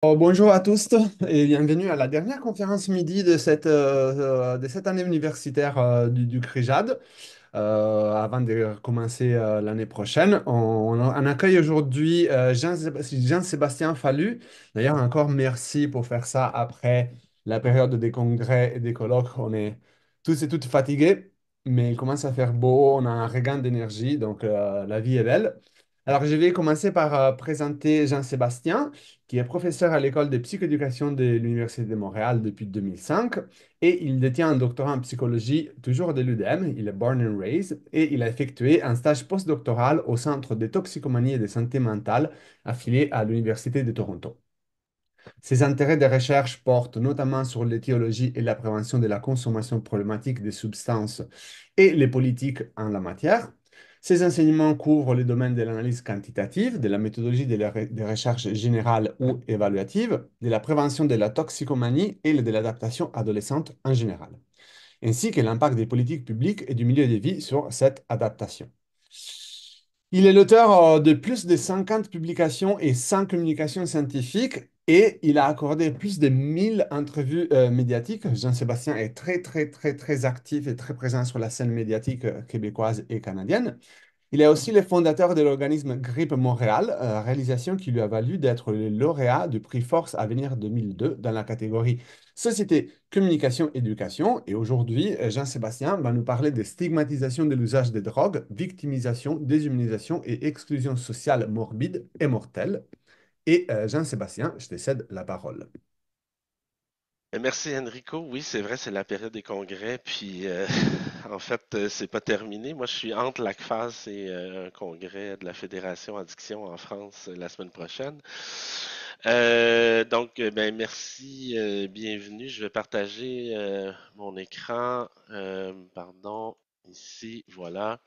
Bonjour à tous et bienvenue à la dernière conférence midi de cette année universitaire du CRIJAD. Avant de commencer l'année prochaine, on accueille aujourd'hui Jean-Sébastien Fallu. D'ailleurs, encore merci pour faire ça après la période des congrès et des colloques. On est tous et toutes fatigués, mais il commence à faire beau, on a un regain d'énergie, donc la vie est belle. Alors, je vais commencer par présenter Jean-Sébastien, qui est professeur à l'école de psychoéducation de l'Université de Montréal depuis 2005 et il détient un doctorat en psychologie toujours de l'UDM. Il est born and raised et il a effectué un stage postdoctoral au Centre de toxicomanie et de santé mentale affilié à l'Université de Toronto. Ses intérêts de recherche portent notamment sur l'étiologie et la prévention de la consommation problématique des substances et les politiques en la matière. Ses enseignements couvrent les domaines de l'analyse quantitative, de la méthodologie des recherches générales ou évaluatives, de la prévention de la toxicomanie et de l'adaptation adolescente en général, ainsi que l'impact des politiques publiques et du milieu de vie sur cette adaptation. Il est l'auteur de plus de 50 publications et 100 communications scientifiques et il a accordé plus de 1000 entrevues médiatiques. Jean-Sébastien est très, très, très, très actif et très présent sur la scène médiatique québécoise et canadienne. Il est aussi le fondateur de l'organisme Grippe Montréal, réalisation qui lui a valu d'être le lauréat du prix Force Avenir 2002 dans la catégorie Société, Communication, Éducation. Et aujourd'hui, Jean-Sébastien va nous parler des stigmatisations de l'usage des drogues, victimisation, déshumanisation et exclusion sociale morbide et mortelle. Et Jean-Sébastien, je te cède la parole. Merci Enrico. Oui, c'est vrai, c'est la période des congrès, puis en fait, c'est pas terminé. Moi, je suis entre l'ACFAS et un congrès de la Fédération Addiction en France la semaine prochaine. Ben, merci, bienvenue. Je vais partager mon écran. Pardon, ici, voilà.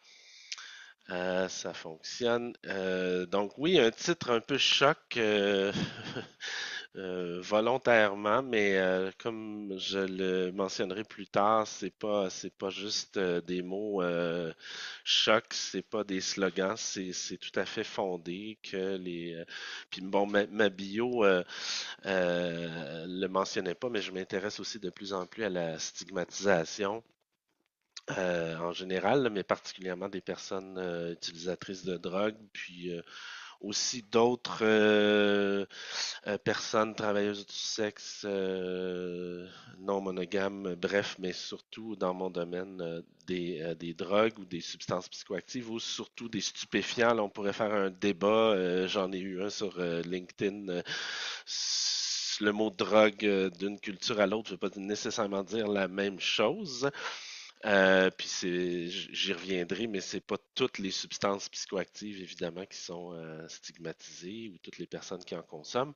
Ça fonctionne. Donc oui, un titre un peu choc, volontairement, mais comme je le mentionnerai plus tard, c'est pas juste des mots choc, c'est pas des slogans, c'est tout à fait fondé que puis bon, ma bio le mentionnait pas, mais je m'intéresse aussi de plus en plus à la stigmatisation en général, là, mais particulièrement des personnes utilisatrices de drogue, puis aussi d'autres personnes travailleuses du sexe non monogames, bref, mais surtout dans mon domaine des drogues ou des substances psychoactives ou surtout des stupéfiants. Là, on pourrait faire un débat, j'en ai eu un sur LinkedIn. Le mot drogue d'une culture à l'autre ne veut pas nécessairement dire la même chose. Puis j'y reviendrai, mais c'est pas toutes les substances psychoactives, évidemment, qui sont stigmatisées ou toutes les personnes qui en consomment.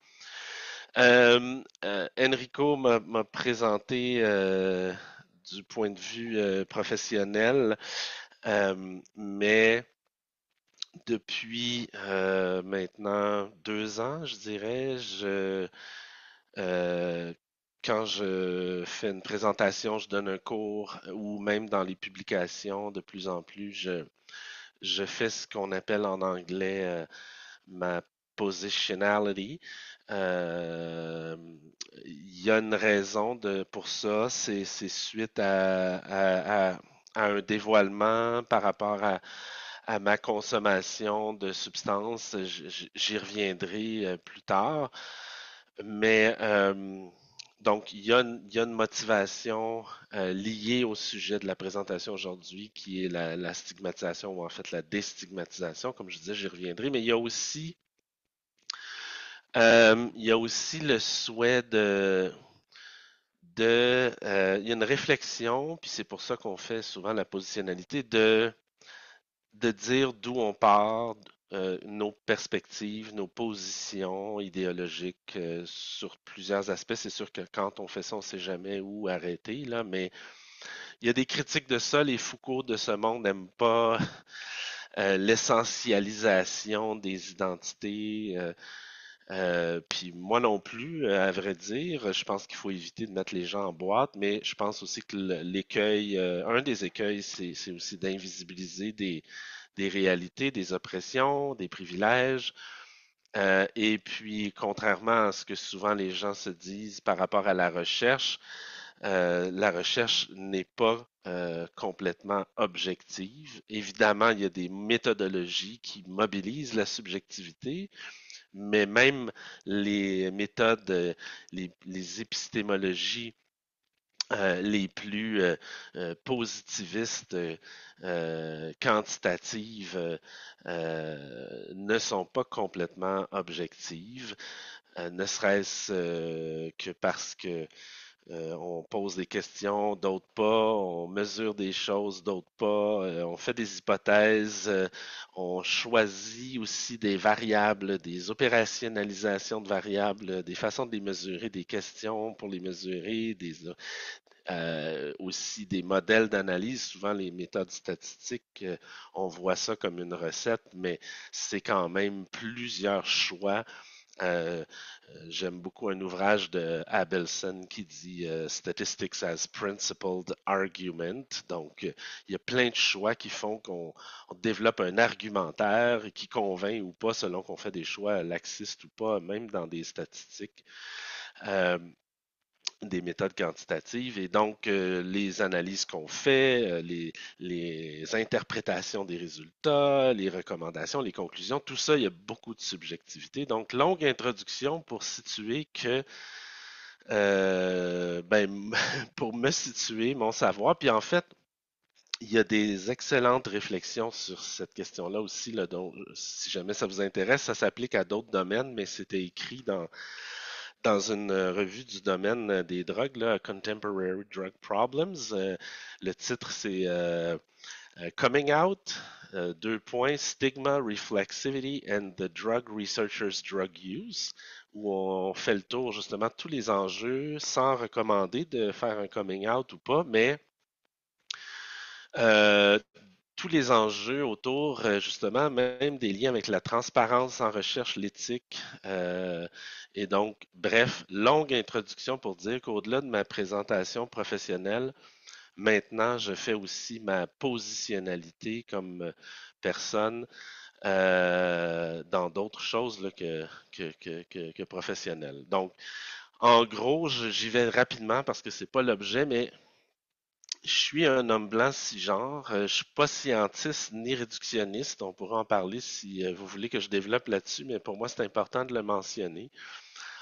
Enrico m'a présenté du point de vue professionnel, mais depuis maintenant 2 ans, je dirais, euh, quand je fais une présentation, je donne un cours ou même dans les publications, de plus en plus, je fais ce qu'on appelle en anglais ma positionality. Euh, Il y a une raison pour ça, c'est suite à un dévoilement par rapport à ma consommation de substances. J'y reviendrai plus tard. Mais donc, il y a une motivation liée au sujet de la présentation aujourd'hui, qui est la stigmatisation ou en fait la déstigmatisation. Comme je disais, j'y reviendrai. Mais il y a aussi le souhait il y a une réflexion, puis c'est pour ça qu'on fait souvent la positionnalité, de dire d'où on part, nos perspectives, nos positions idéologiques sur plusieurs aspects. C'est sûr que quand on fait ça, on ne sait jamais où arrêter, là, mais il y a des critiques de ça. Les Foucault de ce monde n'aiment pas l'essentialisation des identités. Puis moi non plus, à vrai dire, je pense qu'il faut éviter de mettre les gens en boîte, mais je pense aussi que l'écueil, un des écueils, c'est aussi d'invisibiliser des réalités, des oppressions, des privilèges, Et puis, contrairement à ce que souvent les gens se disent par rapport à la recherche n'est pas complètement objective. Évidemment, il y a des méthodologies qui mobilisent la subjectivité, mais même les méthodes, les épistémologies les plus positivistes, quantitatives, ne sont pas complètement objectives, ne serait-ce que parce que on pose des questions, d'autres pas, on mesure des choses, d'autres pas, on fait des hypothèses, on choisit aussi des variables, des opérationnalisations de variables, des façons de les mesurer, des questions pour les mesurer, aussi des modèles d'analyse. Souvent, les méthodes statistiques, on voit ça comme une recette, mais c'est quand même plusieurs choix. Euh, J'aime beaucoup un ouvrage de Abelson qui dit Statistics as Principled Argument. Donc, il y a plein de choix qui font qu'on développe un argumentaire qui convainc ou pas selon qu'on fait des choix laxistes ou pas, même dans des statistiques. Euh, des méthodes quantitatives et donc les analyses qu'on fait, les interprétations des résultats, les recommandations, les conclusions, tout ça, il y a beaucoup de subjectivité. Donc, longue introduction pour situer que, ben, pour me situer mon savoir. Puis en fait, il y a des excellentes réflexions sur cette question-là aussi, là, donc, si jamais ça vous intéresse, ça s'applique à d'autres domaines, mais c'était écrit dans une revue du domaine des drogues, là, Contemporary Drug Problems. Le titre, c'est Coming Out, deux points, Stigma, Reflexivity and the Drug Researcher's Drug Use, où on fait le tour justement de tous les enjeux sans recommander de faire un coming out ou pas, mais euh, tous les enjeux autour, justement, même des liens avec la transparence en recherche, l'éthique. Et donc, bref, longue introduction pour dire qu'au-delà de ma présentation professionnelle, maintenant, je fais aussi ma positionnalité comme personne dans d'autres choses là, que professionnelles. Donc, en gros, j'y vais rapidement parce que c'est pas l'objet, mais je suis un homme blanc cisgenre. Je suis pas scientiste ni réductionniste. On pourra en parler si vous voulez que je développe là-dessus, mais pour moi, c'est important de le mentionner.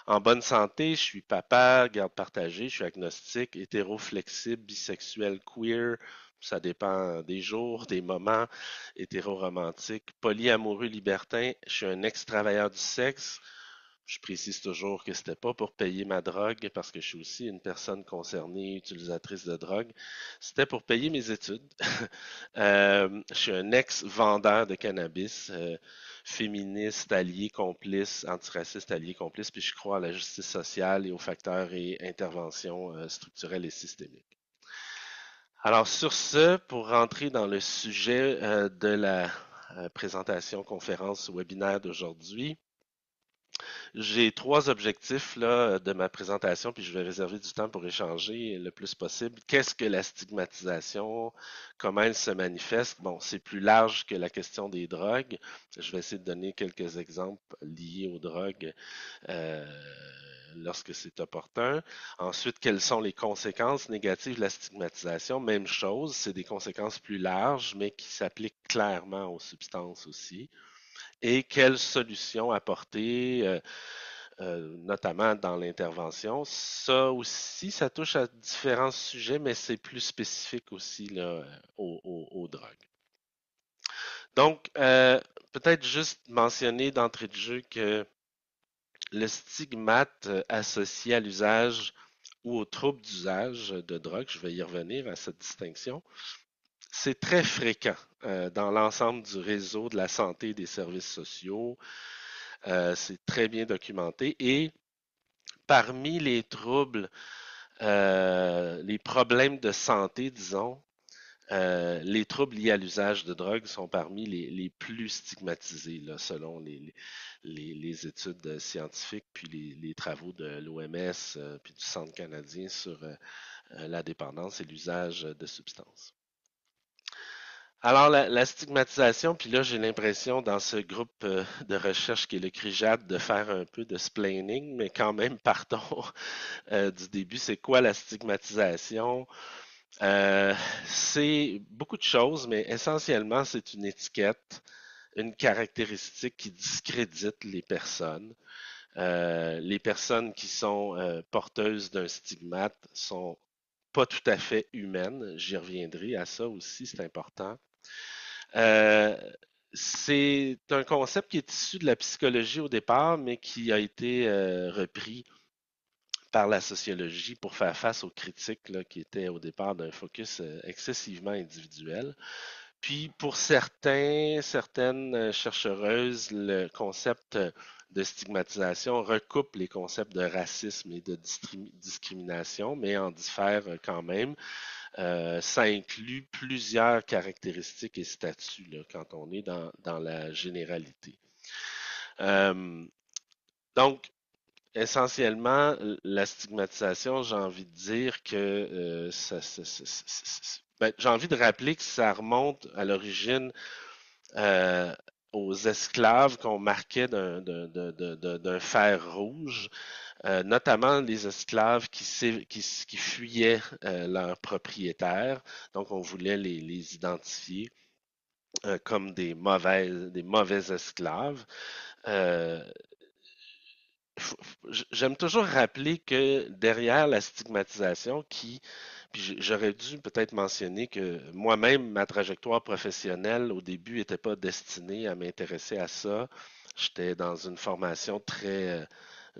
En bonne santé, je suis papa, garde partagée, je suis agnostique, hétéro-flexible, bisexuel, queer. Ça dépend des jours, des moments, hétéro-romantique, polyamoureux, libertin. Je suis un ex-travailleur du sexe. Je précise toujours que c'était pas pour payer ma drogue parce que je suis aussi une personne concernée, utilisatrice de drogue. C'était pour payer mes études. Je suis un ex-vendeur de cannabis, féministe, allié, complice, antiraciste, allié, complice, puis je crois à la justice sociale et aux facteurs et interventions structurelles et systémiques. Alors sur ce, pour rentrer dans le sujet de la présentation, conférence, webinaire d'aujourd'hui, j'ai trois objectifs là, de ma présentation, puis je vais réserver du temps pour échanger le plus possible. Qu'est-ce que la stigmatisation? Comment elle se manifeste? Bon, c'est plus large que la question des drogues. Je vais essayer de donner quelques exemples liés aux drogues euh, lorsque c'est opportun. Ensuite, quelles sont les conséquences négatives de la stigmatisation? Même chose, c'est des conséquences plus larges, mais qui s'appliquent clairement aux substances aussi et quelles solutions apporter, notamment dans l'intervention. Ça aussi, ça touche à différents sujets, mais c'est plus spécifique aussi là, aux drogues. Donc, peut-être juste mentionner d'entrée de jeu que le stigmate associé à l'usage ou au trouble d'usage de drogue, je vais y revenir à cette distinction, c'est très fréquent dans l'ensemble du réseau de la santé et des services sociaux. C'est très bien documenté. Et parmi les troubles, les problèmes de santé, disons, les troubles liés à l'usage de drogue sont parmi les plus stigmatisés, là, selon les études scientifiques, puis les travaux de l'OMS, puis du Centre canadien sur la dépendance et l'usage de substances. Alors, la stigmatisation, puis là, j'ai l'impression dans ce groupe de recherche qui est le CRIJAD de faire un peu de splaining, mais quand même, partons du début. C'est quoi la stigmatisation? Euh, c'est beaucoup de choses, mais essentiellement, c'est une étiquette, une caractéristique qui discrédite les personnes qui sont porteuses d'un stigmate sont pas tout à fait humaines. J'y reviendrai à ça aussi, c'est important. Euh, c'est un concept qui est issu de la psychologie au départ, mais qui a été repris par la sociologie pour faire face aux critiques là, qui étaient au départ d'un focus excessivement individuel. Puis pour certaines chercheuses, le concept de stigmatisation recoupe les concepts de racisme et de discrimination, mais en diffère quand même. Ça inclut plusieurs caractéristiques et statuts là, quand on est dans la généralité. Euh, donc, essentiellement, la stigmatisation, j'ai envie de dire que j'ai envie de rappeler que ça remonte à l'origine euh, aux esclaves qu'on marquait d'un fer rouge, notamment les esclaves qui fuyaient leurs propriétaires. Donc, on voulait les identifier comme des mauvais esclaves. Euh, J'aime toujours rappeler que derrière la stigmatisation, puis j'aurais dû peut-être mentionner que moi-même, ma trajectoire professionnelle au début n'était pas destinée à m'intéresser à ça. J'étais dans une formation très,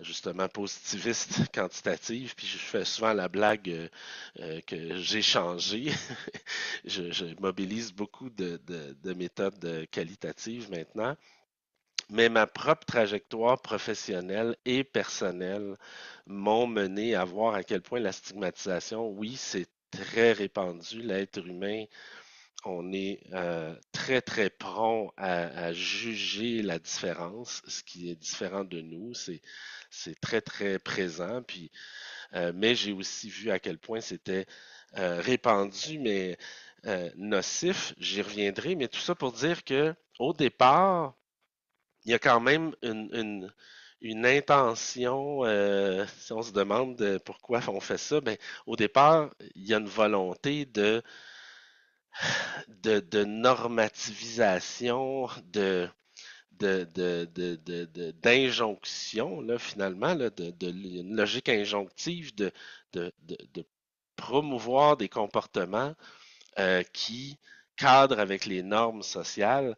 justement, positiviste, quantitative, puis je fais souvent la blague que j'ai changé. Je mobilise beaucoup de méthodes qualitatives maintenant. Mais ma propre trajectoire professionnelle et personnelle m'ont mené à voir à quel point la stigmatisation, oui, c'est très répandu. L'être humain, on est très, très prompt à juger la différence, ce qui est différent de nous. C'est très, très présent. Mais j'ai aussi vu à quel point c'était répandu, mais nocif. J'y reviendrai. Mais tout ça pour dire que au départ, il y a quand même une intention, si on se demande pourquoi on fait ça, ben, au départ, il y a une volonté de normativisation, d'injonction, là, finalement, là, une logique injonctive de promouvoir des comportements qui cadrent avec les normes sociales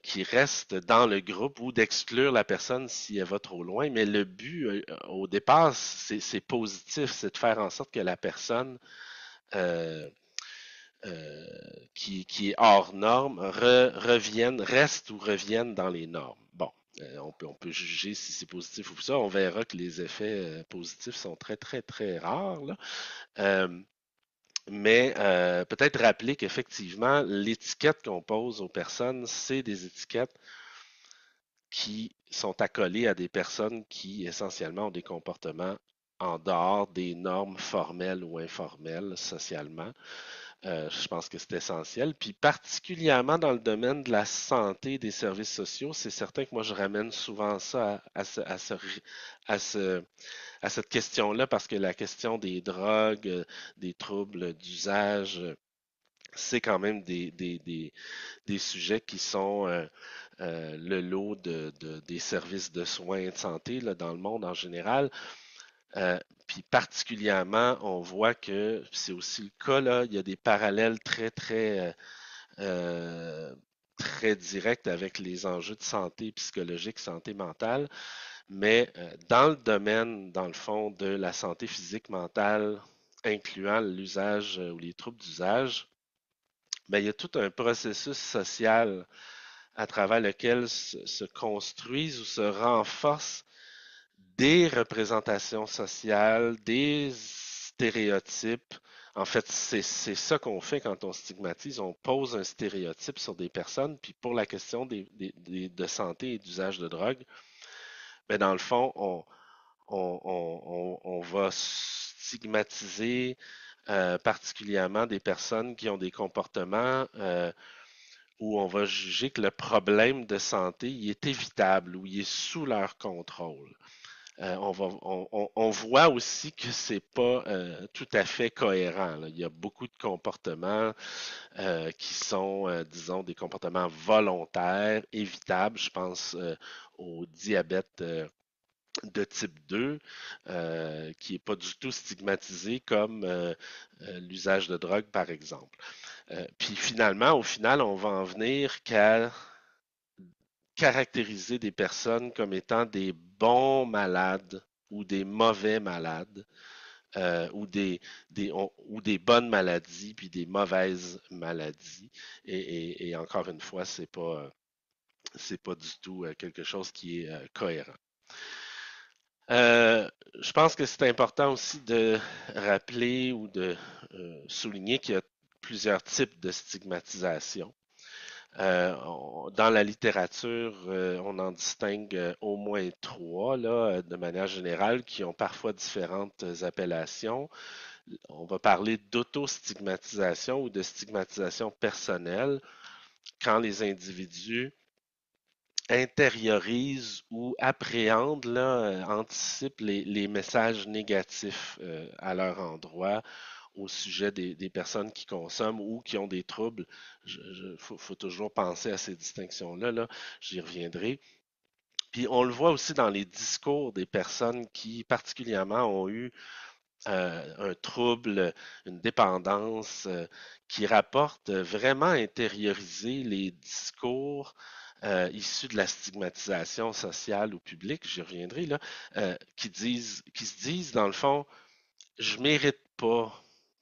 qui reste dans le groupe ou d'exclure la personne si elle va trop loin. Mais le but, au départ, c'est positif, c'est de faire en sorte que la personne euh, euh, qui est hors norme revienne, reste ou revienne dans les normes. Bon, on peut juger si c'est positif ou ça. On verra que les effets positifs sont très, très, très rares. Là. Euh, mais peut-être rappeler qu'effectivement, l'étiquette qu'on pose aux personnes, c'est des étiquettes qui sont accolés à des personnes qui essentiellement ont des comportements en dehors des normes formelles ou informelles socialement. Je pense que c'est essentiel. Puis particulièrement dans le domaine de la santé et des services sociaux, c'est certain que moi je ramène souvent ça à ce- à cette question-là parce que la question des drogues, des troubles d'usage, c'est quand même des sujets qui sont le lot des services de soins et de santé là, dans le monde en général. Puis particulièrement, on voit que c'est aussi le cas là, il y a des parallèles euh, très directs avec les enjeux de santé psychologique, santé mentale. Mais dans le domaine, dans le fond, de la santé physique, mentale, incluant l'usage ou les troubles d'usage, ben, il y a tout un processus social à travers lequel se construisent ou se renforcent des représentations sociales, des stéréotypes. En fait, c'est ça qu'on fait quand on stigmatise. On pose un stéréotype sur des personnes, puis pour la question de santé et d'usage de drogue, ben dans le fond, on va stigmatiser, particulièrement des personnes qui ont des comportements où on va juger que le problème de santé il est évitable ou il est sous leur contrôle. On voit aussi que c'est pas tout à fait cohérent, là. Il y a beaucoup de comportements qui sont, disons, des comportements volontaires, évitables. Je pense au diabète de type 2, qui n'est pas du tout stigmatisé comme l'usage de drogue, par exemple. Puis finalement, au final, on va en venir qu'à caractériser des personnes comme étant des bons malades ou des mauvais malades ou des bonnes maladies puis des mauvaises maladies. Et encore une fois, c'est pas du tout quelque chose qui est cohérent. Euh, je pense que c'est important aussi de rappeler ou de souligner qu'il y a plusieurs types de stigmatisation. Dans la littérature, on en distingue au moins trois, là, de manière générale, qui ont parfois différentes appellations. On va parler d'auto-stigmatisation ou de stigmatisation personnelle quand les individus intériorisent ou appréhendent, là, anticipent les messages négatifs à leur endroit au sujet des personnes qui consomment ou qui ont des troubles. Faut toujours penser à ces distinctions-là, là. J'y reviendrai. Puis on le voit aussi dans les discours des personnes qui particulièrement ont eu un trouble, une dépendance, qui rapporte vraiment intérioriser les discours issus de la stigmatisation sociale ou publique, j'y reviendrai là, qui se disent dans le fond, je mérite pas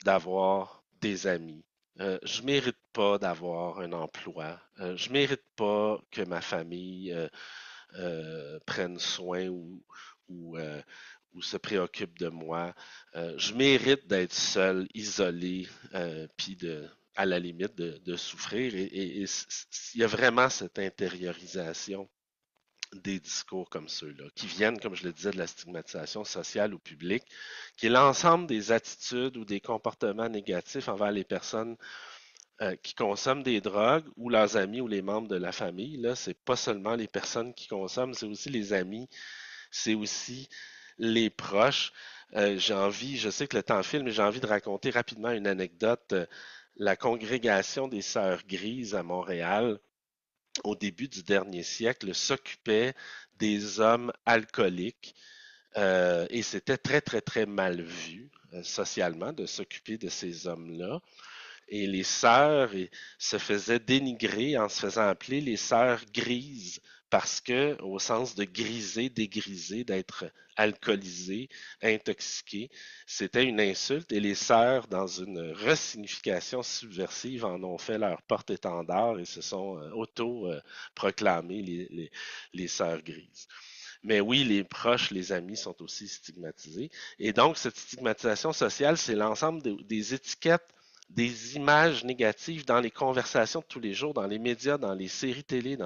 d'avoir des amis. Je mérite pas d'avoir un emploi. Je mérite pas que ma famille prenne soin ou, euh, ou se préoccupe de moi. Je mérite d'être seul, isolé, puis à la limite de souffrir. Et il y a vraiment cette intériorisation des discours comme ceux-là, qui viennent, comme je le disais, de la stigmatisation sociale ou publique, qui est l'ensemble des attitudes ou des comportements négatifs envers les personnes qui consomment des drogues ou leurs amis ou les membres de la famille. Là, c'est pas seulement les personnes qui consomment, c'est aussi les amis, c'est aussi les proches. Je sais que le temps file, mais j'ai envie de raconter rapidement une anecdote. La congrégation des Sœurs Grises à Montréal, au début du dernier siècle, s'occupait des hommes alcooliques et c'était très, très, très mal vu socialement de s'occuper de ces hommes-là. Et les sœurs se faisaient dénigrer en se faisant appeler les sœurs grises parce que, au sens de griser, dégriser, d'être alcoolisé, intoxiqué, c'était une insulte et les sœurs, dans une resignification subversive, en ont fait leur porte-étendard et se sont auto-proclamées les sœurs grises. Mais oui, les proches, les amis sont aussi stigmatisés. Et donc, cette stigmatisation sociale, c'est l'ensemble des étiquettes, des images négatives dans les conversations de tous les jours, dans les médias, dans les séries télé,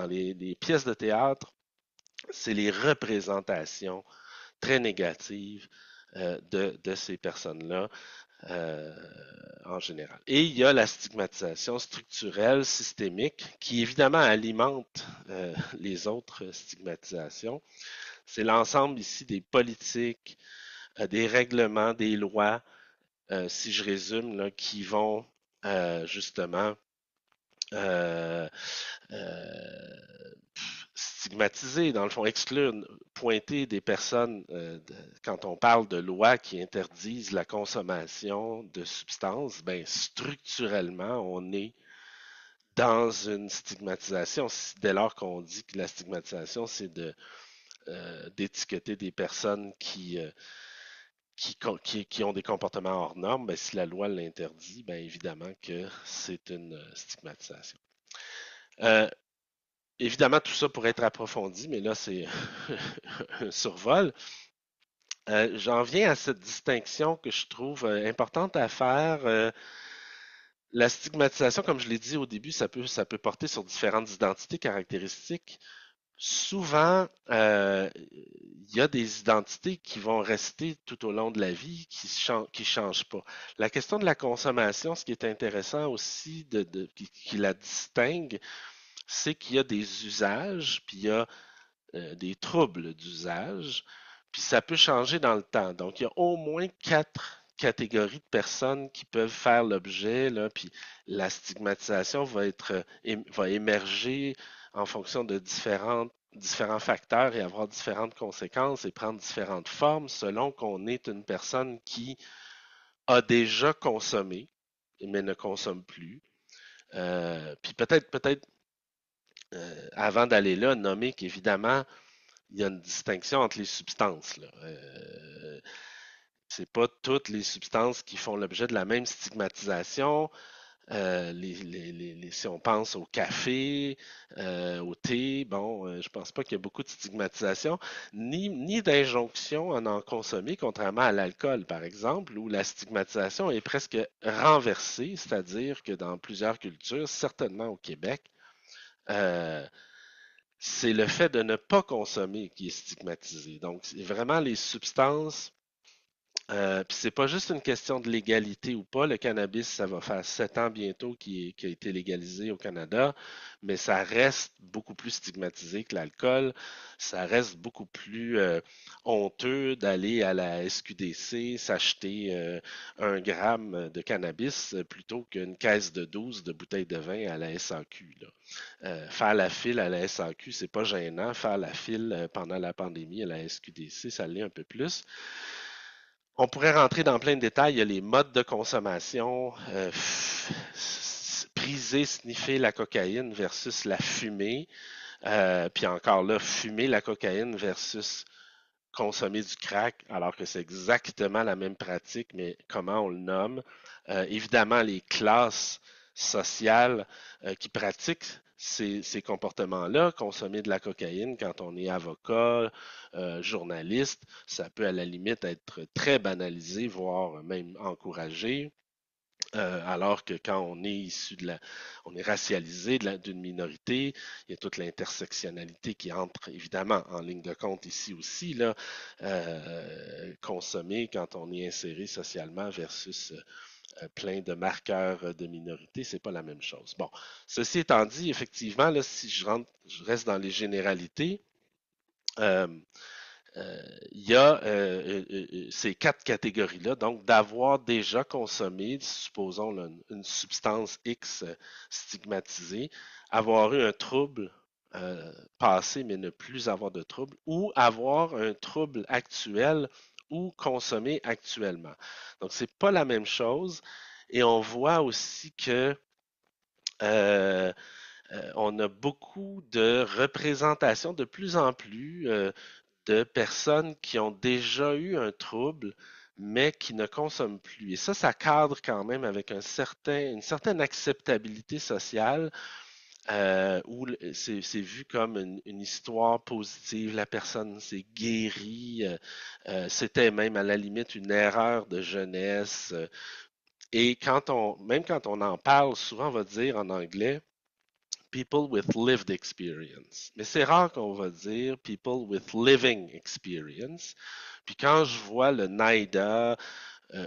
les pièces de théâtre. C'est les représentations très négatives de ces personnes-là euh, en général. Et il y a la stigmatisation structurelle, systémique, qui évidemment alimente les autres stigmatisations. C'est l'ensemble ici des politiques, des règlements, des lois, si je résume, là, qui vont justement euh, euh, stigmatiser, dans le fond, exclure, pointer des personnes, quand on parle de lois qui interdisent la consommation de substances, ben, structurellement, on est dans une stigmatisation. Dès lors qu'on dit que la stigmatisation, c'est d'étiqueter des personnes qui ont des comportements hors normes, ben, si la loi l'interdit, ben, évidemment que c'est une stigmatisation. Euh, Évidemment, tout ça pourrait être approfondi, mais là, c'est un survol. J'en viens à cette distinction que je trouve importante à faire. La stigmatisation, comme je l'ai dit au début, ça peut porter sur différentes identités caractéristiques. Souvent, il y a des identités qui vont rester tout au long de la vie, qui changent pas. La question de la consommation, ce qui est intéressant aussi qui la distingue, c'est qu'il y a des usages, puis il y a des troubles d'usage, puis ça peut changer dans le temps. Donc, il y a au moins quatre catégories de personnes qui peuvent faire l'objet, là, puis la stigmatisation va émerger en fonction de différents facteurs et avoir différentes conséquences et prendre différentes formes selon qu'on est une personne qui a déjà consommé, mais ne consomme plus. Puis avant d'aller là, nommer qu'évidemment, il y a une distinction entre les substances, là. C'est pas toutes les substances qui font l'objet de la même stigmatisation. Si on pense au café, au thé, bon, je pense pas qu'il y a beaucoup de stigmatisation, ni d'injonction à en consommer, contrairement à l'alcool, par exemple, où la stigmatisation est presque renversée, c'est-à-dire que dans plusieurs cultures, certainement au Québec, euh, c'est le fait de ne pas consommer qui est stigmatisé. Donc, c'est vraiment les substances. Puis c'est pas juste une question de légalité ou pas. Le cannabis, ça va faire 7 ans bientôt qui a été légalisé au Canada, mais ça reste beaucoup plus stigmatisé que l'alcool. Ça reste beaucoup plus honteux d'aller à la SQDC s'acheter 1 gramme de cannabis plutôt qu'une caisse de 12 de bouteilles de vin à la SAQ, là. Faire la file à la SAQ, c'est pas gênant. Faire la file pendant la pandémie à la SQDC, ça l'est un peu plus. On pourrait rentrer dans plein de détails. Il y a les modes de consommation, priser, sniffer la cocaïne versus la fumer. Puis encore là, fumer la cocaïne versus consommer du crack, alors que c'est exactement la même pratique, mais comment on le nomme. Évidemment, les classes sociales qui pratiquent ces comportements-là, consommer de la cocaïne quand on est avocat, journaliste, ça peut à la limite être très banalisé, voire même encouragé. Alors que quand on est issu on est racialisé d'une minorité, il y a toute l'intersectionnalité qui entre évidemment en ligne de compte ici aussi, là, consommer quand on est inséré socialement versus plein de marqueurs de minorité, c'est pas la même chose. Bon, ceci étant dit, effectivement, là, si je reste dans les généralités, euh, il y a ces quatre catégories-là. Donc, d'avoir déjà consommé, supposons là, une substance X stigmatisée, avoir eu un trouble passé, mais ne plus avoir de trouble, ou avoir un trouble actuel ou consommer actuellement. Donc, c'est pas la même chose. Et on voit aussi que euh, on a beaucoup de représentations de plus en plus de personnes qui ont déjà eu un trouble, mais qui ne consomment plus. Et ça cadre quand même avec une certaine acceptabilité sociale où c'est vu comme une histoire positive. La personne s'est guérie. C'était même à la limite une erreur de jeunesse. Et même quand on en parle, souvent on va dire en anglais people with lived experience. Mais c'est rare qu'on va dire people with living experience. Puis quand je vois le NIDA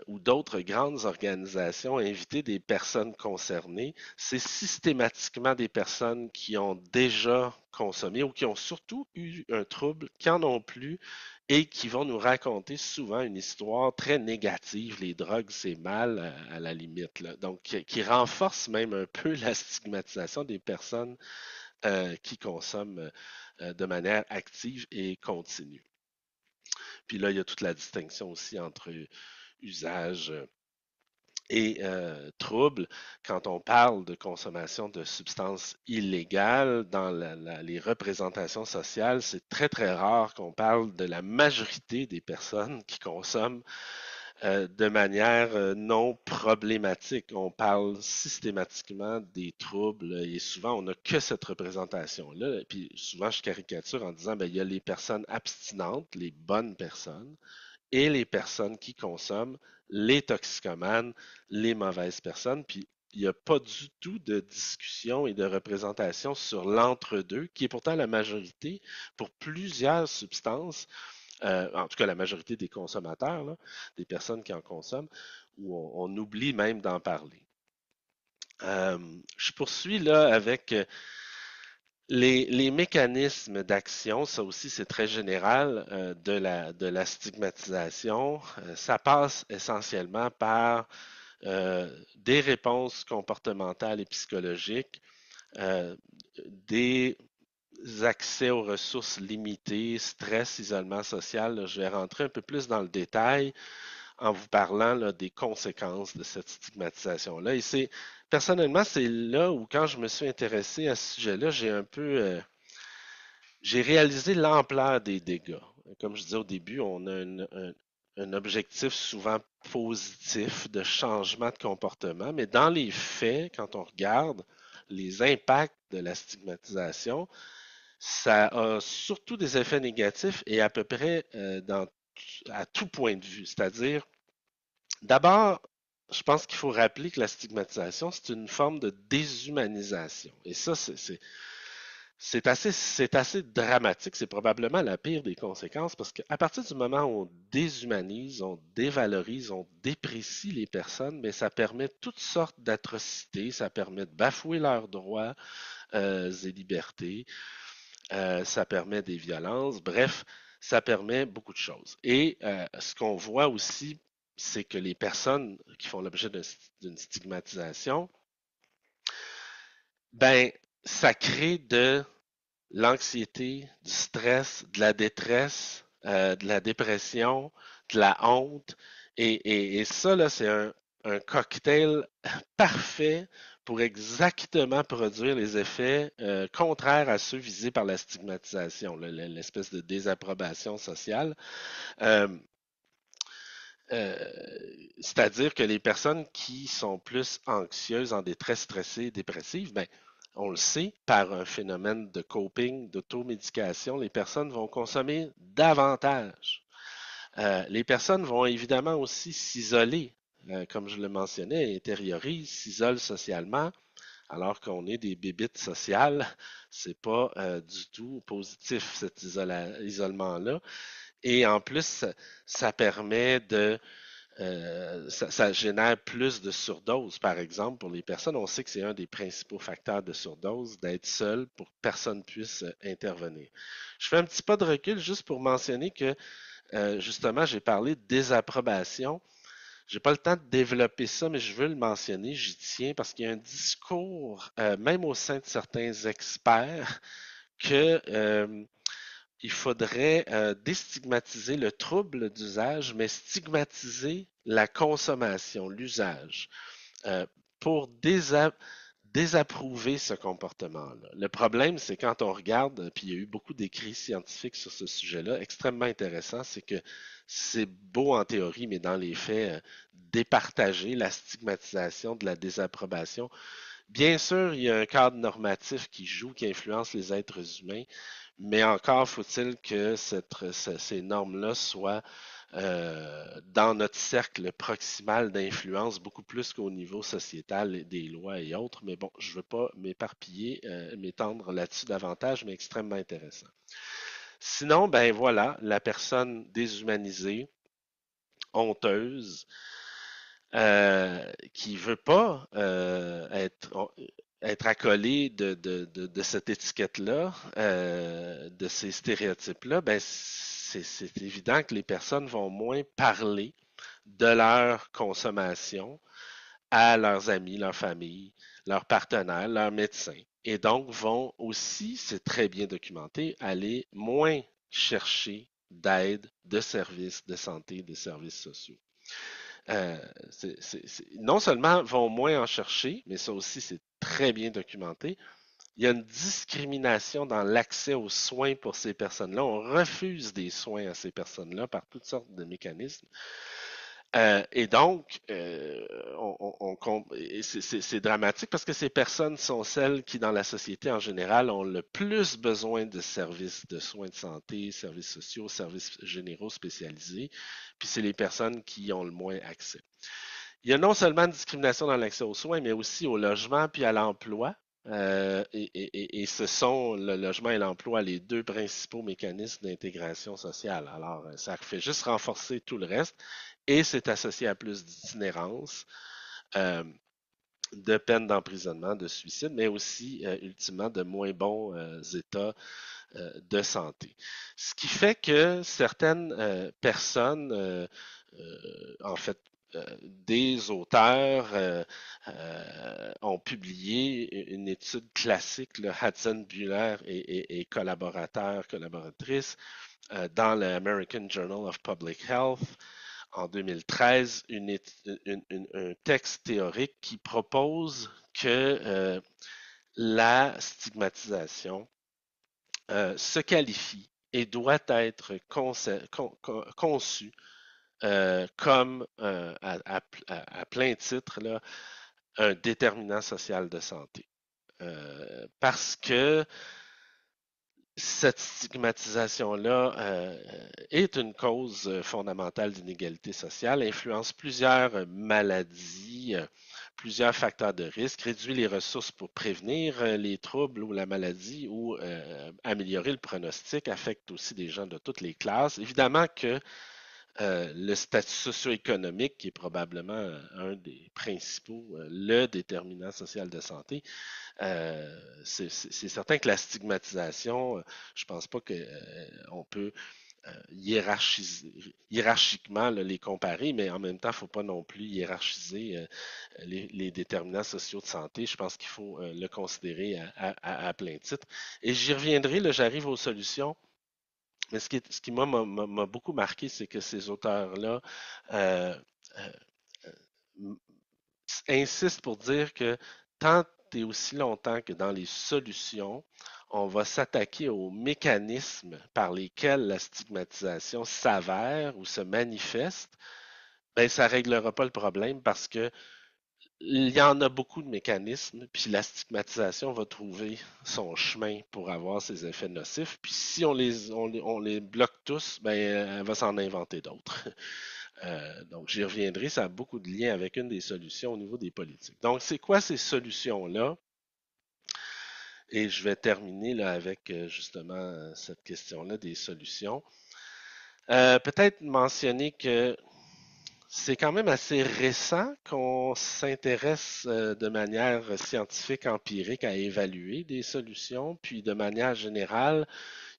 ou d'autres grandes organisations inviter des personnes concernées, c'est systématiquement des personnes qui ont déjà consommé ou qui ont surtout eu un trouble, qui en ont plus et qui vont nous raconter souvent une histoire très négative. Les drogues, c'est mal à la limite, là. Donc, qui renforce même un peu la stigmatisation des personnes qui consomment de manière active et continue. Puis là, il y a toute la distinction aussi entre usage et trouble. Quand on parle de consommation de substances illégales dans les représentations sociales, c'est très très rare qu'on parle de la majorité des personnes qui consomment de manière non problématique. On parle systématiquement des troubles et souvent on n'a que cette représentation-là. Et puis souvent je caricature en disant ben, il y a les personnes abstinentes, les bonnes personnes, et les personnes qui consomment, les toxicomanes, les mauvaises personnes. Puis il n'y a pas du tout de discussion et de représentation sur l'entre-deux, qui est pourtant la majorité pour plusieurs substances, en tout cas la majorité des consommateurs, là, des personnes qui en consomment, où on oublie même d'en parler. Euh, je poursuis là avec les mécanismes d'action. Ça aussi c'est très général de la stigmatisation. Ça passe essentiellement par des réponses comportementales et psychologiques, euh, des accès aux ressources limitées, stress, isolement social. Là, je vais rentrer un peu plus dans le détail en vous parlant là, des conséquences de cette stigmatisation-là. Et c'est personnellement, c'est là où quand je me suis intéressé à ce sujet-là, j'ai réalisé l'ampleur des dégâts. Comme je disais au début, on a un objectif souvent positif de changement de comportement, mais dans les faits, quand on regarde les impacts de la stigmatisation, ça a surtout des effets négatifs et à peu près à tout point de vue. C'est-à-dire, d'abord, je pense qu'il faut rappeler que la stigmatisation, c'est une forme de déshumanisation. Et ça, c'est assez dramatique. C'est probablement la pire des conséquences parce qu'à partir du moment où on déshumanise, on dévalorise, on déprécie les personnes, mais ça permet toutes sortes d'atrocités. Ça permet de bafouer leurs droits et libertés. Ça permet des violences. Bref, ça permet beaucoup de choses. Et ce qu'on voit aussi, c'est que les personnes qui font l'objet d'une stigmatisation, ben, ça crée de l'anxiété, du stress, de la détresse, de la dépression, de la honte. Et ça, là, c'est un cocktail parfait pour exactement produire les effets contraires à ceux visés par la stigmatisation, l'espèce de désapprobation sociale. Euh, euh, C'est-à-dire que les personnes qui sont plus anxieuses, en détresse, stressées, dépressives, ben, on le sait, par un phénomène de coping, d'automédication, les personnes vont consommer davantage. Les personnes vont évidemment aussi s'isoler, comme je le mentionnais, intériorisent, s'isolent socialement, alors qu'on est des bébites sociales. C'est pas du tout positif, cet isolement-là. Et en plus, ça permet ça génère plus de surdose, par exemple, pour les personnes. On sait que c'est un des principaux facteurs de surdose, d'être seul pour que personne puisse intervenir. Je fais un petit pas de recul juste pour mentionner que, justement, j'ai parlé de désapprobation. J'ai pas le temps de développer ça, mais je veux le mentionner, j'y tiens, parce qu'il y a un discours, même au sein de certains experts, que il faudrait déstigmatiser le trouble d'usage, mais stigmatiser la consommation, l'usage, euh, pour désapprouver ce comportement-là. Le problème, c'est quand on regarde, puis il y a eu beaucoup d'écrits scientifiques sur ce sujet-là, extrêmement intéressant, c'est que c'est beau en théorie, mais dans les faits, départager la stigmatisation de la désapprobation. Bien sûr, il y a un cadre normatif qui joue, qui influence les êtres humains, mais encore faut-il que ces normes-là soient dans notre cercle proximal d'influence, beaucoup plus qu'au niveau sociétal des lois et autres. Mais bon, je ne veux pas m'éparpiller, m'étendre là-dessus davantage, mais extrêmement intéressant. Sinon, ben voilà, la personne déshumanisée, honteuse, qui veut pas être accolé de cette étiquette-là, de ces stéréotypes-là, ben c'est évident que les personnes vont moins parler de leur consommation à leurs amis, leur famille, leurs partenaires, leurs médecins. Et donc vont aussi, c'est très bien documenté, aller moins chercher d'aide, de services de santé, de services sociaux. Euh, non seulement vont moins en chercher, mais ça aussi c'est très bien documenté. Il y a une discrimination dans l'accès aux soins pour ces personnes-là. On refuse des soins à ces personnes-là par toutes sortes de mécanismes. Et donc, c'est dramatique parce que ces personnes sont celles qui, dans la société en général, ont le plus besoin de services de soins de santé, services sociaux, services généraux spécialisés. Puis c'est les personnes qui ont le moins accès. il y a non seulement une discrimination dans l'accès aux soins, mais aussi au logement puis à l'emploi. Et ce sont le logement et l'emploi les deux principaux mécanismes d'intégration sociale. Alors, ça fait juste renforcer tout le reste et c'est associé à plus d'itinérance, euh, de peines d'emprisonnement, de suicide, mais aussi, ultimement, de moins bons états de santé. Ce qui fait que certaines personnes, en fait, des auteurs ont publié une étude classique, le Hudson Buehler et collaborateurs, collaboratrices, dans l'American Journal of Public Health en 2013, un texte théorique qui propose que la stigmatisation se qualifie et doit être conçu comme à plein titre là, un déterminant social de santé. Parce que cette stigmatisation-là est une cause fondamentale d'inégalité sociale, influence plusieurs maladies, plusieurs facteurs de risque, réduit les ressources pour prévenir les troubles ou la maladie ou améliorer le pronostic, affecte aussi des gens de toutes les classes. Évidemment que le statut socio-économique, qui est probablement un des principaux, le déterminant social de santé, c'est certain que la stigmatisation, je pense pas que on peut hiérarchiquement là, les comparer, mais en même temps, il ne faut pas non plus hiérarchiser les déterminants sociaux de santé. Je pense qu'il faut le considérer à plein titre. Et j'y reviendrai, là, j'arrive aux solutions. Mais ce qui moi, m'a beaucoup marqué, c'est que ces auteurs-là euh, euh, insistent pour dire que tant et aussi longtemps que dans les solutions, on va s'attaquer aux mécanismes par lesquels la stigmatisation s'avère ou se manifeste, ben ça ne réglera pas le problème parce que il y en a beaucoup de mécanismes, puis la stigmatisation va trouver son chemin pour avoir ses effets nocifs. Puis si on les bloque tous, ben, elle va s'en inventer d'autres. Donc, j'y reviendrai, ça a beaucoup de liens avec une des solutions au niveau des politiques. Donc, c'est quoi ces solutions-là? Et je vais terminer là, avec justement cette question-là des solutions. Peut-être mentionner que c'est quand même assez récent qu'on s'intéresse de manière scientifique, empirique à évaluer des solutions, puis de manière générale,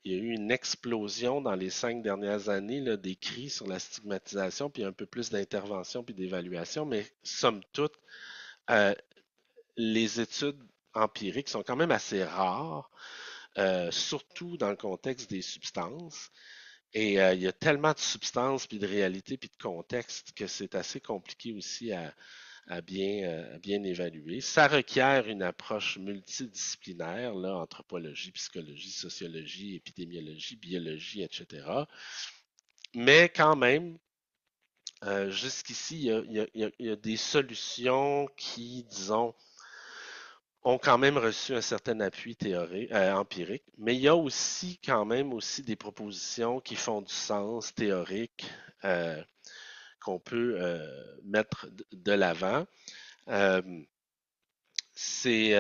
il y a eu une explosion dans les 5 dernières années là, des cris sur la stigmatisation, puis un peu plus d'intervention puis d'évaluation, mais somme toute, euh, les études empiriques sont quand même assez rares, surtout dans le contexte des substances. Et il y a tellement de substances, puis de réalités, puis de contexte que c'est assez compliqué aussi à bien évaluer. Ça requiert une approche multidisciplinaire, là, anthropologie, psychologie, sociologie, épidémiologie, biologie, etc. Mais quand même, jusqu'ici, il y a des solutions qui, disons, ont quand même reçu un certain appui théorique, empirique, mais il y a aussi quand même aussi des propositions qui font du sens théorique qu'on peut mettre de l'avant. Euh, c'est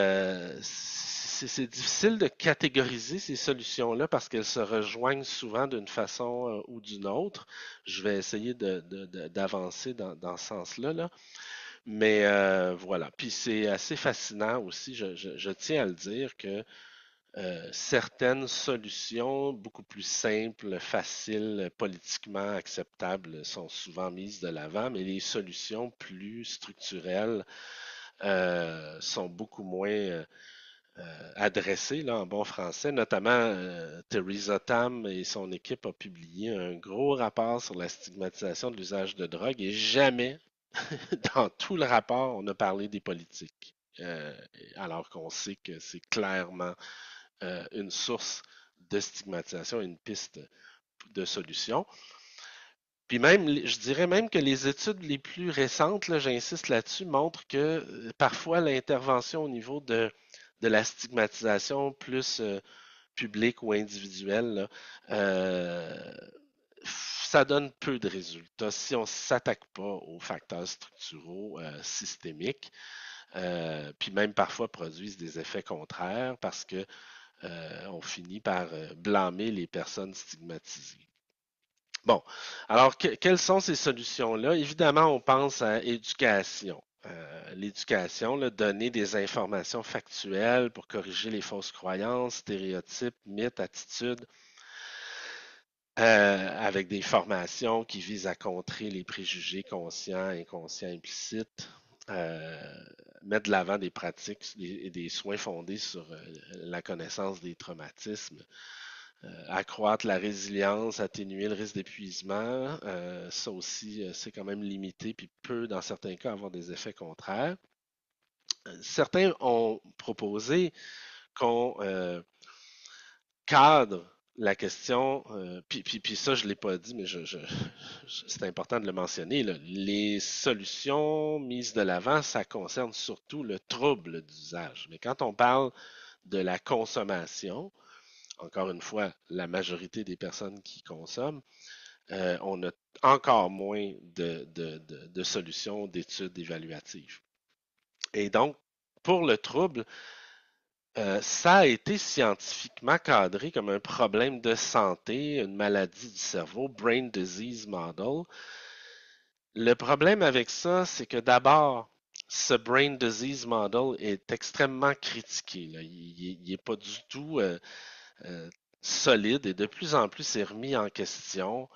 difficile de catégoriser ces solutions-là parce qu'elles se rejoignent souvent d'une façon ou d'une autre. Je vais essayer d'avancer dans ce sens-là, là. Mais voilà. Puis c'est assez fascinant aussi, je tiens à le dire, que certaines solutions beaucoup plus simples, faciles, politiquement acceptables sont souvent mises de l'avant, mais les solutions plus structurelles sont beaucoup moins adressées là, en bon français. Notamment, Theresa Tam et son équipe ont publié un gros rapport sur la stigmatisation de l'usage de drogue et jamais dans tout le rapport on a parlé des politiques. Alors qu'on sait que c'est clairement une source de stigmatisation et une piste de solution. Puis même, je dirais même que les études les plus récentes, là, j'insiste là-dessus, montrent que parfois l'intervention au niveau de la stigmatisation plus publique ou individuelle, là, ça donne peu de résultats si on ne s'attaque pas aux facteurs structuraux systémiques, puis même parfois produisent des effets contraires parce que on finit par blâmer les personnes stigmatisées. Bon, alors quelles sont ces solutions-là? Évidemment, on pense à éducation. L'éducation, là, donner des informations factuelles pour corriger les fausses croyances, stéréotypes, mythes, attitudes, avec des formations qui visent à contrer les préjugés conscients, inconscients, implicites, euh, mettre de l'avant des pratiques et des soins fondés sur la connaissance des traumatismes, accroître la résilience, atténuer le risque d'épuisement. Ça aussi, c'est quand même limité, puis peut, dans certains cas, avoir des effets contraires. Certains ont proposé qu'on cadre la question, puis ça, je ne l'ai pas dit, mais c'est important de le mentionner. Là. Les solutions mises de l'avant, ça concerne surtout le trouble d'usage. Mais quand on parle de la consommation, encore une fois, la majorité des personnes qui consomment, on a encore moins de solutions, d'études évaluatives. Et donc, pour le trouble, ça a été scientifiquement cadré comme un problème de santé, une maladie du cerveau, Brain Disease Model. Le problème avec ça, c'est que d'abord, ce Brain Disease Model est extrêmement critiqué. Là. Il n'est pas du tout euh, solide et de plus en plus c'est remis en question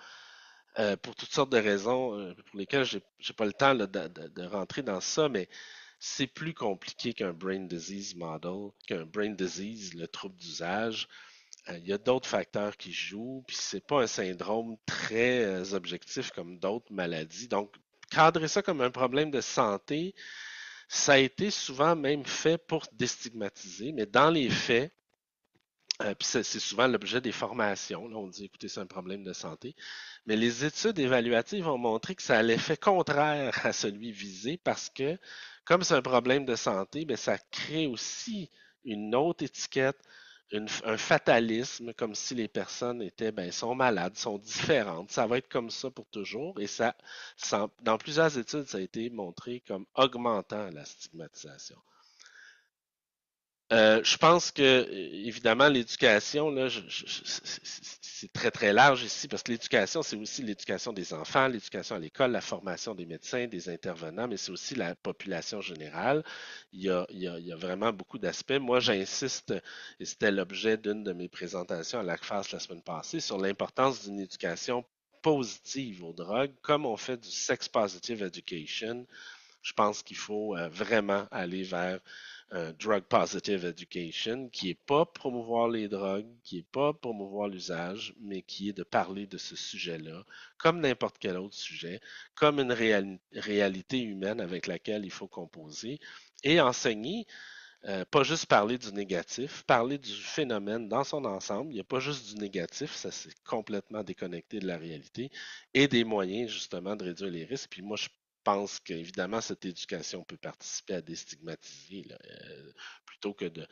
pour toutes sortes de raisons pour lesquelles j'ai pas le temps là, de rentrer dans ça, mais c'est plus compliqué qu'un brain disease model, qu'un brain disease, le trouble d'usage. Il y a d'autres facteurs qui jouent, puis c'est pas un syndrome très objectif comme d'autres maladies. Donc, cadrer ça comme un problème de santé, ça a été souvent même fait pour déstigmatiser, mais dans les faits, puis c'est souvent l'objet des formations. Là, on dit, écoutez, c'est un problème de santé. Mais les études évaluatives ont montré que ça a l'effet contraire à celui visé parce que, comme c'est un problème de santé, bien, ça crée aussi une autre étiquette, un fatalisme, comme si les personnes étaient, ben, sont malades, sont différentes. Ça va être comme ça pour toujours. Et dans plusieurs études, ça a été montré comme augmentant la stigmatisation. Je pense que, évidemment, l'éducation, là, c'est très, très large ici, parce que l'éducation, c'est aussi l'éducation des enfants, l'éducation à l'école, la formation des médecins, des intervenants, mais c'est aussi la population générale. Il y a vraiment beaucoup d'aspects. Moi, j'insiste, et c'était l'objet d'une de mes présentations à l'ACFAS la semaine passée, sur l'importance d'une éducation positive aux drogues, comme on fait du sex positive education. Je pense qu'il faut vraiment aller vers drug positive education, qui n'est pas promouvoir les drogues, qui n'est pas promouvoir l'usage, mais qui est de parler de ce sujet-là, comme n'importe quel autre sujet, comme une réalité humaine avec laquelle il faut composer, et enseigner, pas juste parler du négatif, parler du phénomène dans son ensemble. Il n'y a pas juste du négatif, ça c'est complètement déconnecté de la réalité, et des moyens justement de réduire les risques. Puis moi, je pense qu'évidemment, cette éducation peut participer à déstigmatiser, là, plutôt que de...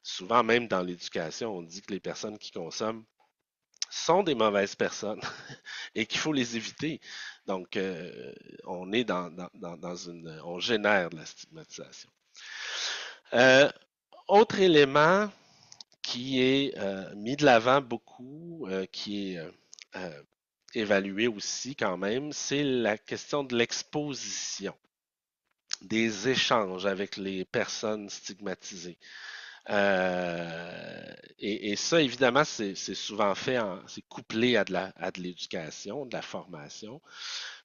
Souvent, même dans l'éducation, on dit que les personnes qui consomment sont des mauvaises personnes et qu'il faut les éviter. Donc, on est dans une... On génère de la stigmatisation. Euh, Autre élément qui est mis de l'avant beaucoup, qui est évalué aussi quand même, c'est la question de l'exposition, des échanges avec les personnes stigmatisées. Et ça, évidemment, c'est souvent fait, c'est couplé à de l'éducation, de la formation,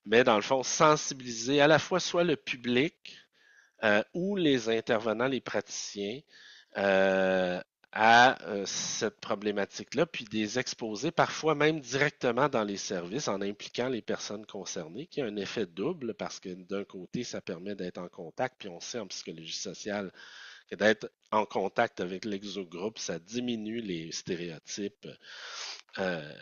mais dans le fond, sensibiliser à la fois soit le public ou les intervenants, les praticiens, euh, à cette problématique-là, puis des exposer parfois même directement dans les services en impliquant les personnes concernées, qui a un effet double parce que d'un côté, ça permet d'être en contact, puis on sait en psychologie sociale que d'être en contact avec l'exogroupe, ça diminue les stéréotypes, euh,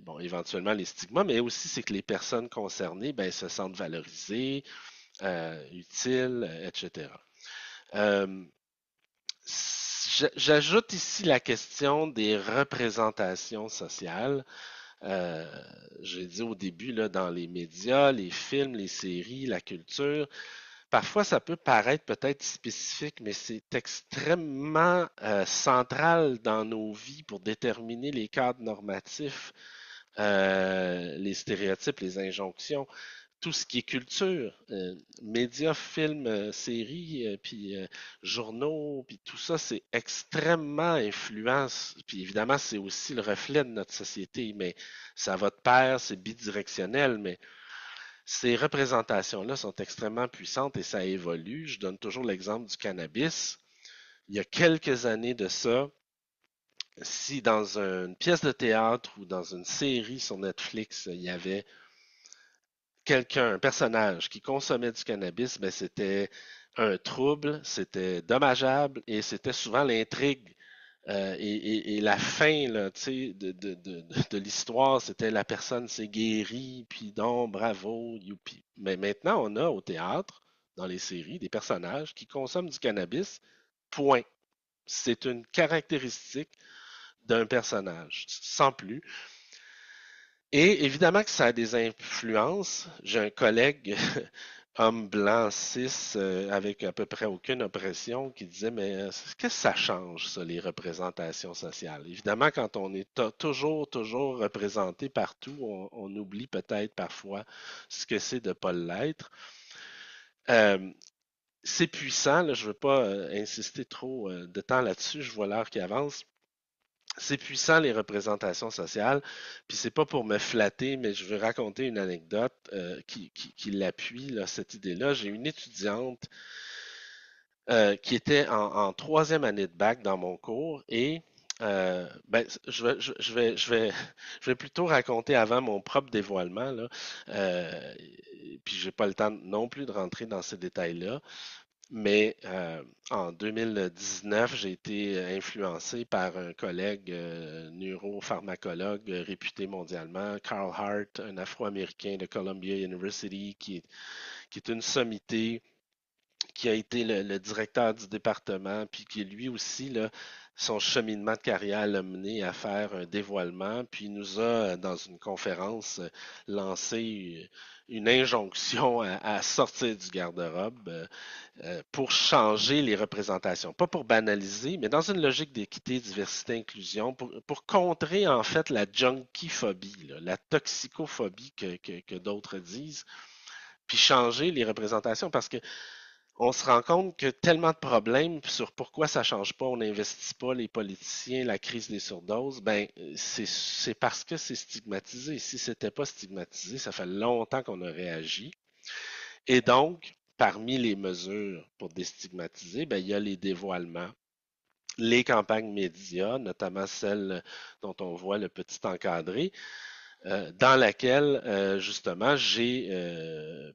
bon, éventuellement les stigmas, mais aussi c'est que les personnes concernées ben, se sentent valorisées, utiles, etc. Euh, J'ajoute ici la question des représentations sociales. Euh, j'ai dit au début, là, dans les médias, les films, les séries, la culture, parfois ça peut paraître peut-être spécifique, mais c'est extrêmement central dans nos vies pour déterminer les cadres normatifs, les stéréotypes, les injonctions, tout ce qui est culture, médias, films, séries, puis journaux, puis tout ça, c'est extrêmement influent. Puis évidemment, c'est aussi le reflet de notre société, mais ça va de pair, c'est bidirectionnel, mais ces représentations-là sont extrêmement puissantes et ça évolue. Je donne toujours l'exemple du cannabis. Il y a quelques années de ça, si dans une pièce de théâtre ou dans une série sur Netflix, il y avait quelqu'un, un personnage qui consommait du cannabis, ben c'était un trouble, c'était dommageable et c'était souvent l'intrigue. Et la fin là, de l'histoire, c'était la personne s'est guérie, puis donc bravo, youpi. Mais maintenant, on a au théâtre, dans les séries, des personnages qui consomment du cannabis, point. C'est une caractéristique d'un personnage, sans plus. Et évidemment que ça a des influences. J'ai un collègue, homme blanc, cis, avec à peu près aucune oppression, qui disait, mais qu'est-ce que ça change, ça, les représentations sociales? Évidemment, quand on est toujours représenté partout, on oublie peut-être parfois ce que c'est de ne pas l'être. Euh, c'est puissant, là, je ne veux pas insister trop de temps là-dessus, je vois l'heure qui avance. C'est puissant les représentations sociales, puis c'est pas pour me flatter, mais je veux raconter une anecdote qui l'appuie, là, cette idée-là. J'ai une étudiante qui était en troisième année de bac dans mon cours et ben, je vais plutôt raconter avant mon propre dévoilement, là. Euh, puis j'ai pas le temps non plus de rentrer dans ces détails-là. Mais en 2019, j'ai été influencé par un collègue neuropharmacologue réputé mondialement, Carl Hart, un Afro-Américain de Columbia University, qui est une sommité, qui a été le directeur du département, puis qui lui aussi, là, son cheminement de carrière l'a mené à faire un dévoilement, puis il nous a, dans une conférence, lancé une injonction à sortir du garde-robe pour changer les représentations. Pas pour banaliser, mais dans une logique d'équité, diversité, inclusion, pour contrer en fait la junkiephobie, là, la toxicophobie que d'autres disent, puis changer les représentations parce que on se rend compte que tellement de problèmes sur pourquoi ça change pas, on n'investit pas les politiciens, la crise des surdoses, ben c'est parce que c'est stigmatisé. Si c'était pas stigmatisé, ça fait longtemps qu'on aurait agi. Et donc, parmi les mesures pour déstigmatiser, ben, il y a les dévoilements, les campagnes médias, notamment celle dont on voit le petit encadré, dans laquelle, justement, j'ai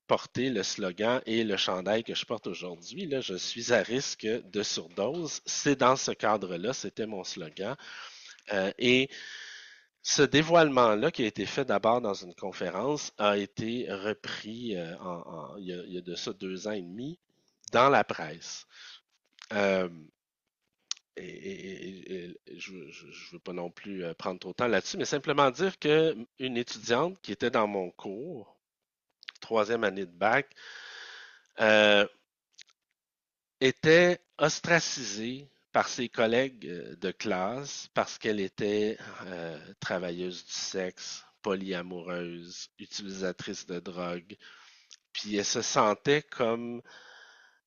porté le slogan et le chandail que je porte aujourd'hui. Là, je suis à risque de surdose. C'est dans ce cadre-là, c'était mon slogan. Et ce dévoilement-là, qui a été fait d'abord dans une conférence, a été repris il y a de ça 2 ans et demi dans la presse. Euh, et je ne veux pas non plus prendre trop de temps là-dessus, mais simplement dire qu'une étudiante qui était dans mon cours, troisième année de bac, euh, était ostracisée par ses collègues de classe parce qu'elle était travailleuse du sexe, polyamoureuse, utilisatrice de drogue, puis elle se sentait comme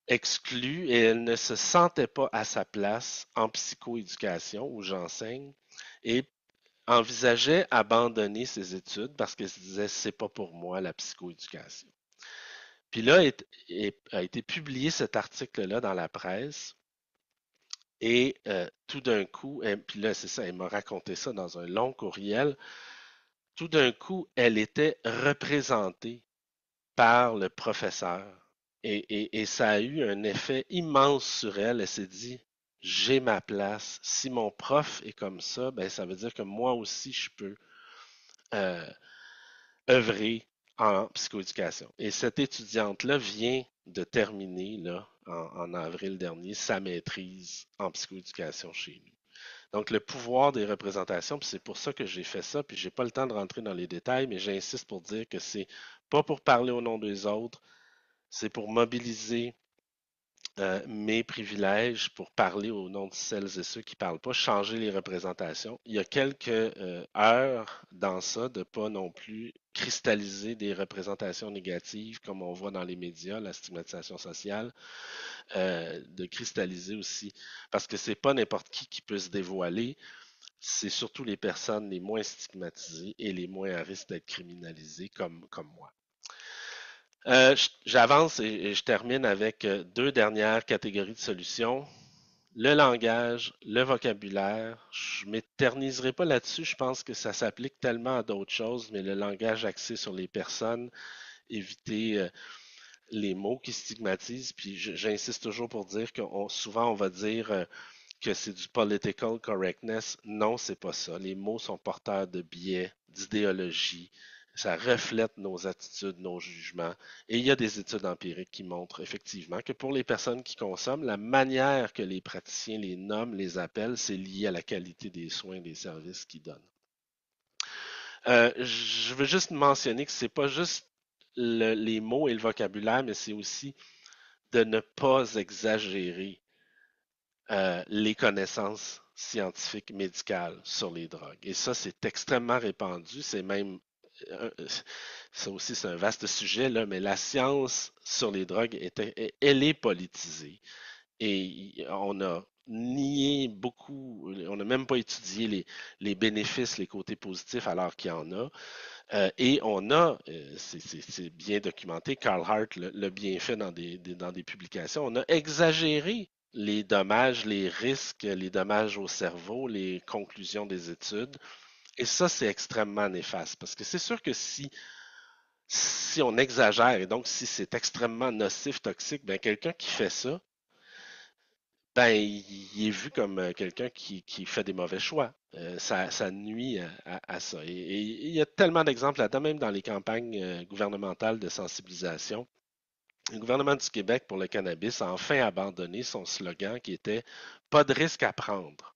exclue et elle ne se sentait pas à sa place en psychoéducation où j'enseigne et envisageait abandonner ses études parce qu'elle se disait c'est pas pour moi la psychoéducation. Puis là a été publié cet article-là dans la presse et tout d'un coup, puis là c'est ça, elle m'a raconté ça dans un long courriel. Tout d'un coup, elle était représentée par le professeur. Et ça a eu un effet immense sur elle. Elle s'est dit, j'ai ma place. Si mon prof est comme ça, ben ça veut dire que moi aussi, je peux euh, œuvrer en psychoéducation. Et cette étudiante-là vient de terminer, là, en avril dernier, sa maîtrise en psychoéducation chez nous. Donc, le pouvoir des représentations, puis c'est pour ça que j'ai fait ça, puis j'ai pas le temps de rentrer dans les détails, mais j'insiste pour dire que c'est pas pour parler au nom des autres, c'est pour mobiliser mes privilèges pour parler au nom de celles et ceux qui ne parlent pas, changer les représentations. Il y a quelques heures dans ça de ne pas non plus cristalliser des représentations négatives comme on voit dans les médias, la stigmatisation sociale, de cristalliser aussi, parce que c'est pas n'importe qui peut se dévoiler, c'est surtout les personnes les moins stigmatisées et les moins à risque d'être criminalisées comme moi. J'avance et je termine avec deux dernières catégories de solutions. Le langage, le vocabulaire. Je ne m'éterniserai pas là-dessus. Je pense que ça s'applique tellement à d'autres choses, mais le langage axé sur les personnes, éviter les mots qui stigmatisent. Puis j'insiste toujours pour dire que souvent on va dire que c'est du political correctness. Non, c'est pas ça. Les mots sont porteurs de biais, d'idéologie. Ça reflète nos attitudes, nos jugements. Et il y a des études empiriques qui montrent effectivement que pour les personnes qui consomment, la manière que les praticiens les nomment, les appellent, c'est lié à la qualité des soins et des services qu'ils donnent. Je veux juste mentionner que c'est pas juste les mots et le vocabulaire, mais c'est aussi de ne pas exagérer les connaissances scientifiques médicales sur les drogues. Et ça, c'est extrêmement répandu. C'est même, euh, ça aussi, c'est un vaste sujet, là, mais la science sur les drogues, elle est politisée. Et on a nié beaucoup, on n'a même pas étudié les bénéfices, les côtés positifs, alors qu'il y en a. Et on a, c'est bien documenté, Carl Hart l'a bien fait dans des publications, on a exagéré les dommages, les risques, les dommages au cerveau, les conclusions des études. Et ça, c'est extrêmement néfaste parce que c'est sûr que si on exagère et donc si c'est extrêmement nocif, toxique, ben quelqu'un qui fait ça, ben il est vu comme quelqu'un qui fait des mauvais choix. Ça nuit à ça. Et il y a tellement d'exemples là-dedans, même dans les campagnes gouvernementales de sensibilisation. Le gouvernement du Québec pour le cannabis a enfin abandonné son slogan qui était pas de risque à prendre.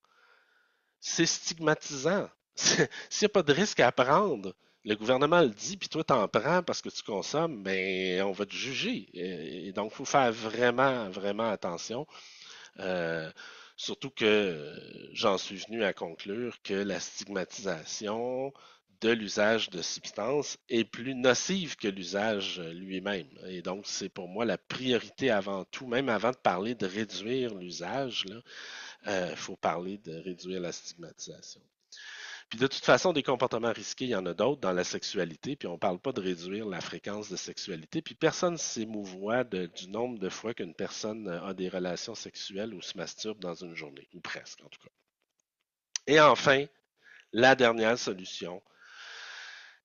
C'est stigmatisant. S'il n'y a pas de risque à prendre, le gouvernement le dit, puis toi t'en prends parce que tu consommes, ben on va te juger. Et donc, il faut faire vraiment, vraiment attention. Euh, Surtout que j'en suis venu à conclure que la stigmatisation de l'usage de substances est plus nocive que l'usage lui-même. Et donc, c'est pour moi la priorité avant tout, même avant de parler de réduire l'usage, il faut parler de réduire la stigmatisation. Puis de toute façon, des comportements risqués, il y en a d'autres dans la sexualité, puis on ne parle pas de réduire la fréquence de sexualité, puis personne ne s'émouvoit du nombre de fois qu'une personne a des relations sexuelles ou se masturbe dans une journée, ou presque en tout cas. Et enfin, la dernière solution,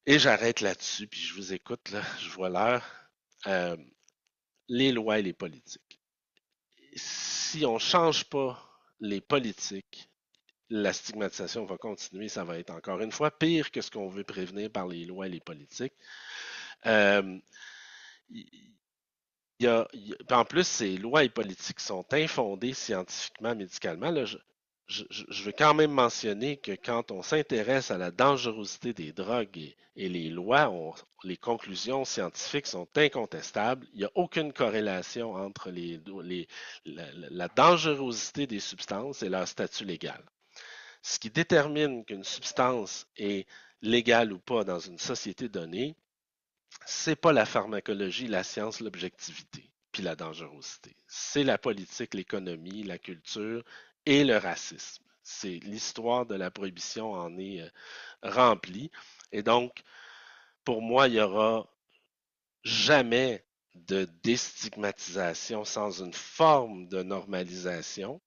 et j'arrête là-dessus, puis je vous écoute, là, je vois l'heure, euh, les lois et les politiques. Si on ne change pas les politiques, la stigmatisation va continuer, ça va être encore une fois pire que ce qu'on veut prévenir par les lois et les politiques. Euh, en plus, ces lois et politiques sont infondées scientifiquement, médicalement. Là, je veux quand même mentionner que quand on s'intéresse à la dangerosité des drogues et les lois, les conclusions scientifiques sont incontestables. Il n'y a aucune corrélation entre la dangerosité des substances et leur statut légal. Ce qui détermine qu'une substance est légale ou pas dans une société donnée, c'est pas la pharmacologie, la science, l'objectivité, puis la dangerosité. C'est la politique, l'économie, la culture et le racisme. C'est l'histoire de la prohibition en est remplie. Et donc, pour moi, il n'y aura jamais de déstigmatisation sans une forme de normalisation,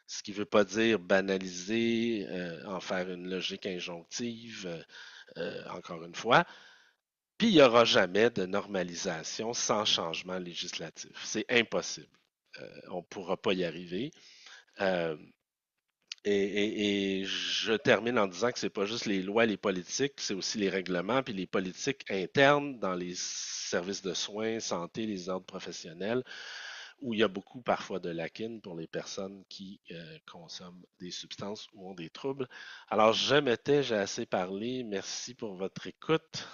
ce qui ne veut pas dire banaliser, en faire une logique injonctive, encore une fois. Puis il n'y aura jamais de normalisation sans changement législatif. C'est impossible. On ne pourra pas y arriver. Euh, et je termine en disant que c'est pas juste les lois, les politiques, c'est aussi les règlements, puis les politiques internes dans les services de soins, santé, les ordres professionnels, où il y a beaucoup parfois de lacunes pour les personnes qui consomment des substances ou ont des troubles. Alors, je me tais, j'ai assez parlé. Merci pour votre écoute.